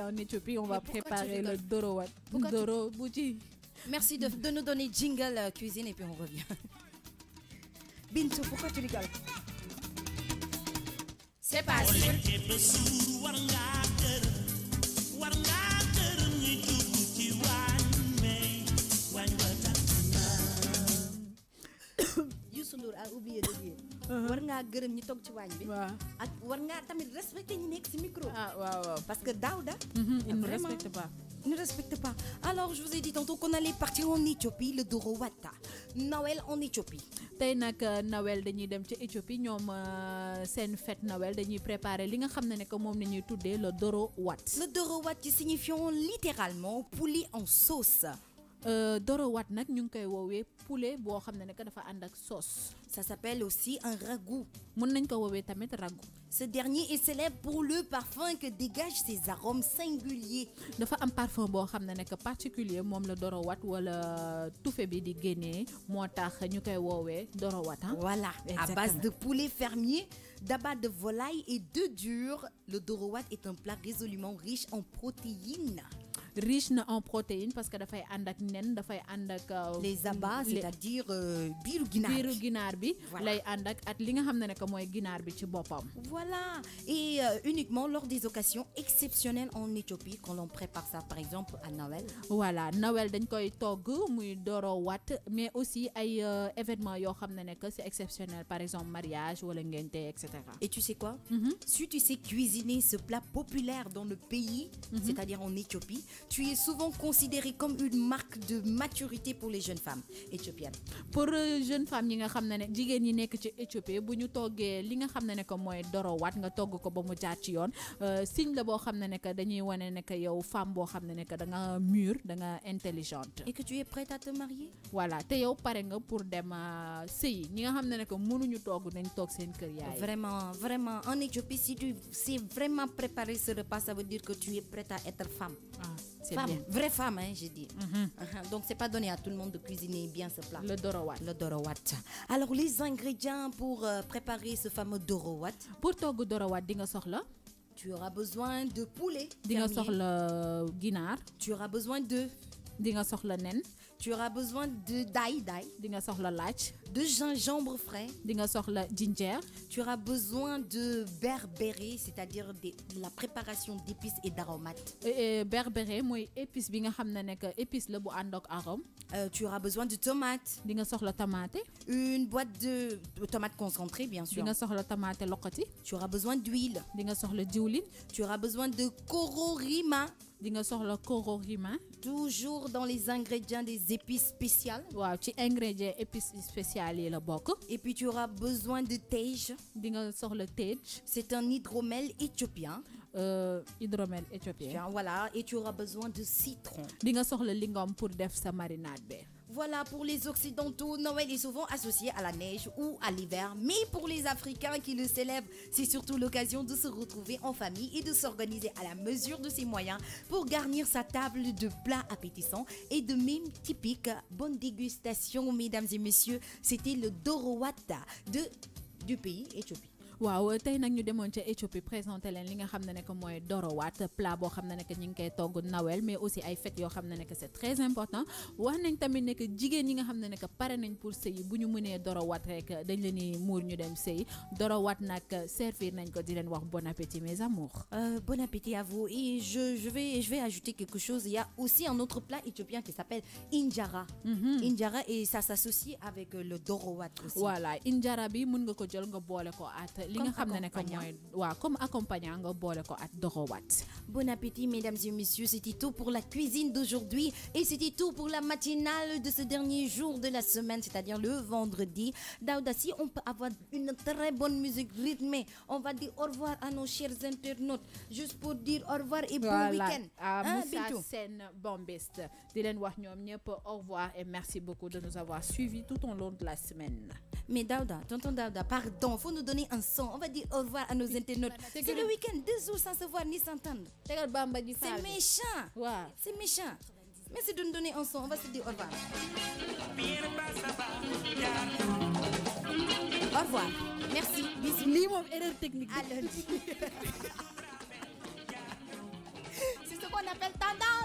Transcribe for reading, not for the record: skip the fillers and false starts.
En Éthiopie, on va préparer le Doro Wat. Doro Bouti. Merci de nous donner jingle cuisine et puis on revient. Bintou, pourquoi tu rigoles? C'est parti. Youssou Ndour a oublié de dire. war ngaa gërëm ñi toog ci waañ bi. ak war ngaa tamit respecter ñi nekk ci micro. Parce que Daouda. Il ne respecte pas. Ne respecte pas. Alors, je vous ai dit tantôt qu'on allait partir en Éthiopie, le Doro Wata. Noël en Éthiopie. tey nag Noël dañuy dem ci Éthiopie ñoom seen fête Noël dañuy préparer li nga xam ne que moom la ñuy tuddee le Doro Wat. Le Doro Wat signifiant littéralement poulet en sauce. Doro Wat nag ñu ngi koy woowee poulet boo xam ne que dafa ànd ak sauce. Ça s'appelle aussi un ragoût. Mën nañ ko woowee tamit ragoût. Ce dernier est célèbre pour le parfum que dégagent ses arômes singuliers. dafa am parfum boo xam ne que particulier moom la Doro Wat wala tufe bi di génnee moo tax ñu koy woowee Doro Wat. Voilà, à base de poulet fermier, d'abat de volaille et d'œufs durs, le Doro Wat est un plat résolument riche en protéines. Riche en protéines parce que dafay ànd ak nen dafay ànd ak les abats, c'est-à-dire biiru ginaar bi lay ànd ak li nga xam ne que mooy ginaar bi ci boppam. Voilà, et uniquement lors des occasions exceptionnelles en Éthiopie quand l'on prépare ça par exemple à Noël. Voilà, Noël dañ koy togg muy Doro Wat mais aussi ay événements yoo xam ne que c'est exceptionnel, par exemple mariage wala ngénte etc. Et tu sais quoi? Si tu sais cuisiner ce plat populaire dans le pays, c'est-à-dire en Éthiopie, tu es souvent considéré comme une marque de maturité pour les jeunes femmes éthiopiennes. Pour jeunes femmes yi nga xam ne jigéen ñi nekk ci Éthiopie bu ñu toggee li nga xam ne que mooy Doro Wat nga togg ko ba mu jaar ci yoon signe la boo xam ne que dañuy wane ne que yow femme boo xam ne que da nga mûre da nga intelligente. Et que tu es prête à te marier. Voilà, te yow pare nga pour dem sëy ñi nga xam ne que mënuñu togg nañ toog seen kër yaay. Vraiment, vraiment en Éthiopie si tu sais vraiment préparer ce repas, ça veut dire que tu es prête à être femme. C'est femme, bien. vraie femme, hein, j'ai dit. Donc, c'est pas donné à tout le monde de cuisiner bien ce plat. Le Doro Wat. Le Doro Wat. Alors, les ingrédients pour préparer ce fameux Doro Wat. Pour togg Doro Wat, di nga soxla. Tu auras besoin de poulet. Di nga soxla ginaar. Tu auras besoin de. Di nga soxla nen. Tu auras besoin de d'ail. Di nga soxla laaj. De gingembre frais. Di nga soxla ginger. Tu auras besoin de berbéré, c'est-à-dire de la préparation d'épices et d'aromates. Berbéré mooy épice bi nga xam ne que épice la bu ànd ak arôme. Tu auras besoin de tomates. Di nga soxla tomate. Une boîte de tomates concentrées, bien sûr. Di nga soxla tomate loqati. Tu auras besoin d'huile. Di nga soxla diwlin. Tu auras besoin de kororima. Di nga soxla kororima. Toujours dans les ingrédients des épices spéciales. Waaw, ci ingrédients épices spéciales yi la bokk. Et puis tu auras besoin de tej. Di nga soxla tej. C'est un hydromel éthiopien. Hydromel éthiopien. Voilà, et tu auras besoin de citron. Di nga soxla lingom pour def sa marinade be. Voilà, pour les Occidentaux, Noël est souvent associé à la neige ou à l'hiver. Mais pour les Africains qui le célèbrent, c'est surtout l'occasion de se retrouver en famille et de s'organiser à la mesure de ses moyens pour garnir sa table de plats appétissants et de mets typiques. Bonne dégustation, mesdames et messieurs. C'était le Doro Wat du pays Éthiopie. waaw tey nag ñu demoon ca Éthiopie présenté leen li nga xam ne que mooy Doro Wat plat boo xam ne que ñu ngi koy togg Noël mais aussi ay fêtes yoo xam ne que c'est très important wax nañ tamit ne que jigéen ñi nga xam ne que pare nañ pour sëy bu ñu mënee Doro Wat rek dañ leen di muur ñu dem sëy Doro Wat nag servir nañ ko di leen wax bon appétit mes amours. Bon appétit à vous et je vais ajouter quelque chose. Il y a aussi un autre plat éthiopien qui s'appelle injera. Injera et ça s'associe avec le Doro Wat aussi. Voilà, injera bi mën nga ko jël nga boole ko at li nga xam ne que mooy waaw comme accompagnant nga boole ko at Doro Wat. Bon appétit mesdames et messieurs, c'était tout pour la cuisine d'aujourd'hui et c'était tout pour la matinale de ce dernier jour de la semaine, c'est-à-dire le vendredi. Daouda, si on peut avoir une très bonne musique rythmée, on va dire au revoir à nos chers internautes, juste pour dire au revoir et bon week-end. Moussa Sen Bombiste di leen wax ñoom ñëpp au revoir et merci beaucoup de nous avoir suivis tout au long de la semaine. Mais Daouda, tonton Daouda, pardon, faut nous donner un son. On va dire au revoir à nos internautes. C'est le week-end, 2 jours sans se voir ni s'entendre. C'est méchant. Ouais. C'est méchant. Merci de nous donner un son. On va se dire au revoir. Au revoir. Merci. Bisous. Lii moom erreur technique. À lundi. s'appelle tendance.